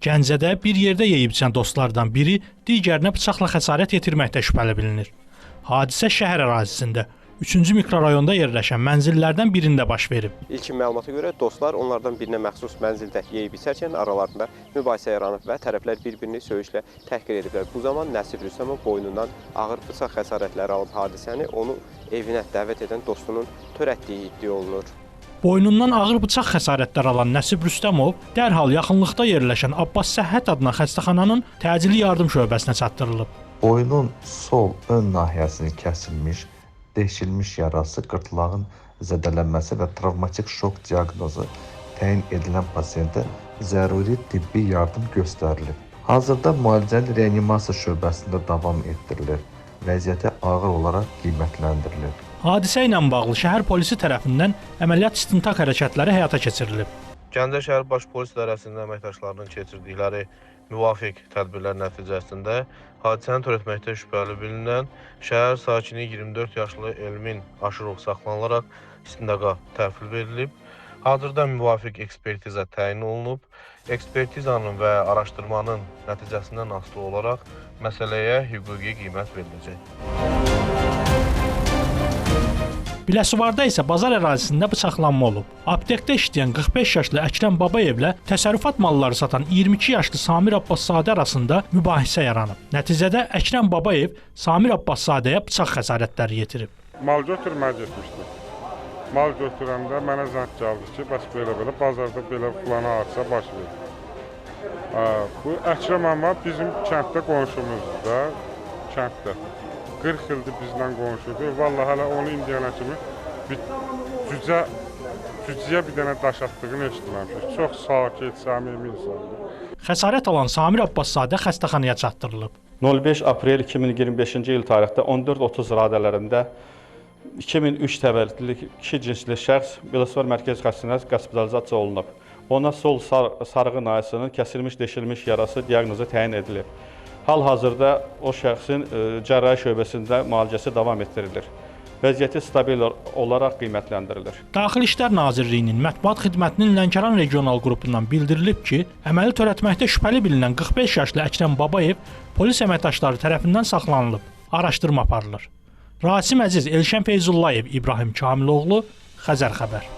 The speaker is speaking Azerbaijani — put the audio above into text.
Gəncədə bir yerdə yeyib içən dostlardan biri digərinə bıçaqla xəsarət yetirməkdə şübhəli bilinir. Hadisə şəhər ərazisində 3-cü mikrorayonda yerləşən mənzillərdən birində baş verib. İlkin məlumata görə dostlar onlardan birinə məxsus mənzildə yeyib içərkən aralarında mübahisə yaranıb və tərəflər bir-birini söyüşlə təhqir ediblər. Bu zaman Nəsib Rüstəmov boynundan ağır bıçaq xəsarətləri alıb hadisəni onu evinə dəvət edən dostunun törətdiyi iddia olunur. Boynundan ağır bıçaq xəsarətləri alan Nəsib Rüstəmov dərhal yaxınlıqda yerləşən Abbas Səhhət adına xəstəxananın təcili yardım şöbəsinə çatdırılıb. Boynun sol ön nahiyəsini kəsilmiş, deşilmiş yarası, qırtlağın zədələnməsi və travmatik şok diaqnozu təyin edilən pasiyentə zəruri tibbi yardım göstərilib. Hazırda müalicəli reanimasiya şöbəsində davam etdirilir. Vəziyyəti ağır olaraq qiymətləndirilir. Hadisə ilə bağlı şəhər polisi tərəfindən əməliyyat istintaq hərəkətləri həyata keçirilib. Gəncə şəhər baş polis idarəsinin əməkdaşlarının keçirdikləri müvafiq tədbirlər nəticəsində hadisəni törətməkdə şübhəli bilinən şəhər sakini 24 yaşlı Elmin Aşırov saxlanılaraq istintaqa təhvil verilib. Hazırda müvafiq ekspertiza təyin olunub. Ekspertizanın və araşdırmanın nəticəsindən asılı olaraq məsələyə hüquqi qiymət veriləcək. Biləsuvarda isə bazar ərazisində bıçaqlanma olub. Aptekdə işləyən 45 yaşlı Əkrəm Babayevlə təsərrüfat malları satan 22 yaşlı Samir Abbaszadə arasında mübahisə yaranıb. Nəticədə Əkrəm Babayev Samir Abbaszadəyə bıçaq xəsarətləri yetirib. Mal götürməyə getmişdim. Mal götürəndə mənə zəng gəldi ki, bəs belə bazarda belə plana hadisə baş verir. Bu Əkrəm amma bizim kənddə qonşumuzdur da, kənddə. 40 ildir bizlə qonşudur. Vallahi hələ onu indiyənə kimi cücəyə bir dənə daş atdığını eşitməmişik. Çox sakit, səmimi insandır. Xəsarət alan Samir Abbaszadə xəstəxanaya çatdırılıb. 05 aprel 2025-ci il tarixdə 14:30 radələrində 2003 təvəllüdlü kişi cinsli şəxs Biləsuvar Mərkəzi Xəstəxanasına hospitalizasiya olunub. Ona sol sarğı nahiyəsinin kəsilmiş, deşilmiş yarası diaqnozu təyin edilib. Hal-hazırda o şəxsin cərrahi şöbəsində müalicəsi davam etdirilir. Vəziyyəti stabil olaraq qiymətləndirilir. Daxili İşlər Nazirliyinin mətbuat xidmətinin Lənkəran regional qrupundan bildirilib ki, əməli törətməkdə şübhəli bilinən 45 yaşlı Əkrəm Babayev polis əməkdaşları tərəfindən saxlanılıb. Araşdırma aparılır. Rasim Əziz, Elşən Feyzullayev, İbrahim Kamiloğlu, Xəzər xəbər.